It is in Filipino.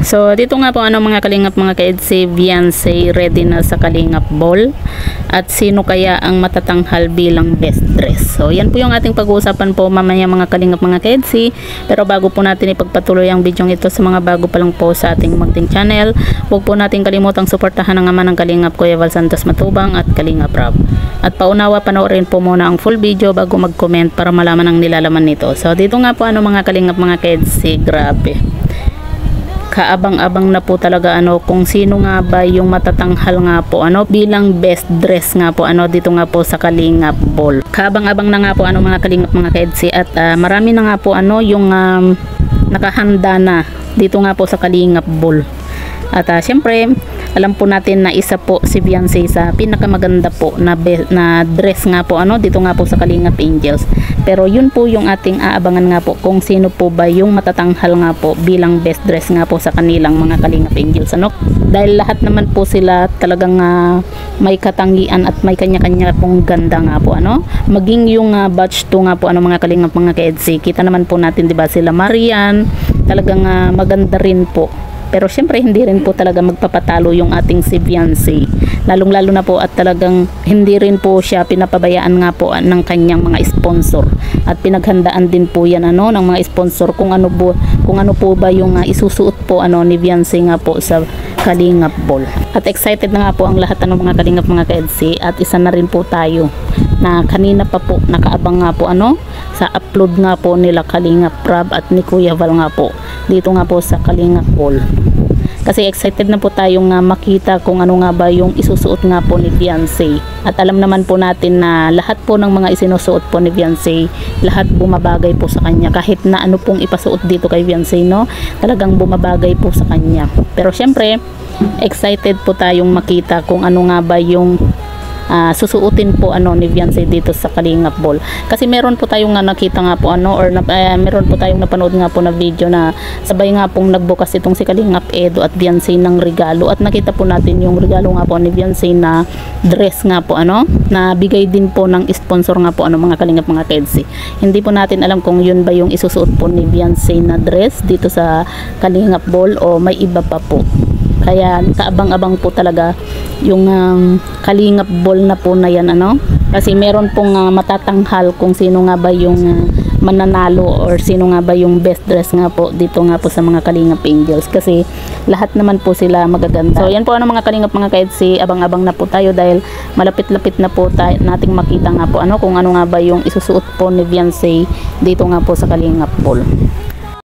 So dito nga po mga kalingap mga ka-EDC, Beyonce ready na sa Kalingap Ball. At sino kaya ang matatanghal bilang best dress? So yan po yung ating pag-uusapan po mamaya mga kalingap mga ka-EDC. Pero bago po natin ipagpatuloy ang video ito sa mga bago pa lang po sa ating munting channel, huwag po natin kalimutang suportahan ang ama ng Kalingap, Kuya Val Santos Matubang at Kalingap Rob. At paunawa panoorin po muna ang full video bago mag-comment para malaman ang nilalaman nito. So dito nga po mga kalingap mga ka-EDC, grabe. Kaabang-abang na po talaga kung sino nga ba yung matatanghal nga po bilang best dress nga po dito nga po sa Kalingap Ball. Kaabang-abang na nga po mga kalingap mga ka-EDC at marami na nga po yung nakahanda na dito nga po sa Kalingap Ball. At syempre alam po natin na isa po si Beyonce sa pinakamaganda po na dress nga po dito nga po sa Kalingap Angels. Pero yun po yung ating aabangan nga po kung sino po ba yung matatanghal nga po bilang best dress nga po sa kanilang mga Kalingap Angels dahil lahat naman po sila talagang may katangian at may kanya-kanya pong ganda nga po maging yung batch 2 nga po mga kalingap mga ka-EDC, kita naman po natin diba sila Marian, talagang maganda rin po. Pero syempre hindi rin po talaga magpapatalo yung ating si Beyonce. Lalong-lalo na po at talagang hindi rin po siya pinapabayaan nga po ng kanyang mga sponsor. At pinaghandaan din po yan ng mga sponsor kung ano po ba yung isusuot po ni Beyonce nga po sa Kalingap Ball. At excited na nga po ang lahat mga kalingap mga ka-EDC at isa na rin po tayo na kanina pa po nakaabang nga po sa upload nga po nila Kalingap Rob at ni Kuya Val nga po dito nga po sa Kalingap Ball. Kasi excited na po tayong makita kung ano nga ba yung isusuot nga po ni Beyonce. At alam naman po natin na lahat po ng mga isinusuot po ni Beyonce, lahat bumabagay po sa kanya. Kahit na ano pong ipasuot dito kay Beyonce, talagang bumabagay po sa kanya. Pero syempre, excited po tayong makita kung ano nga ba yung susuotin po ni Beyonce dito sa Kalingap Ball. Kasi meron po tayong nakita nga po meron po tayong napanood nga po na video na sabay nga pong nagbukas itong si Kalingap Edo at Beyonce ng regalo at nakita po natin yung regalo nga po ni Beyonce na dress nga po na bigay din po ng sponsor nga po mga kalingap mga ka-EDC. Hindi po natin alam kung yun ba yung isusuot po ni Beyonce na dress dito sa Kalingap Ball o may iba pa po. Kaya kaabang-abang po talaga yung Kalingap Ball na po na yan kasi meron pong matatanghal kung sino nga ba yung mananalo or sino nga ba yung best dress nga po dito nga po sa mga Kalingap Angels kasi lahat naman po sila magaganda. So yan po mga kalingap mga ka-EDC, abang-abang na po tayo dahil malapit-lapit na po nating makita nga po kung ano nga ba yung isusuot po ni Beyonce dito nga po sa Kalingap Ball.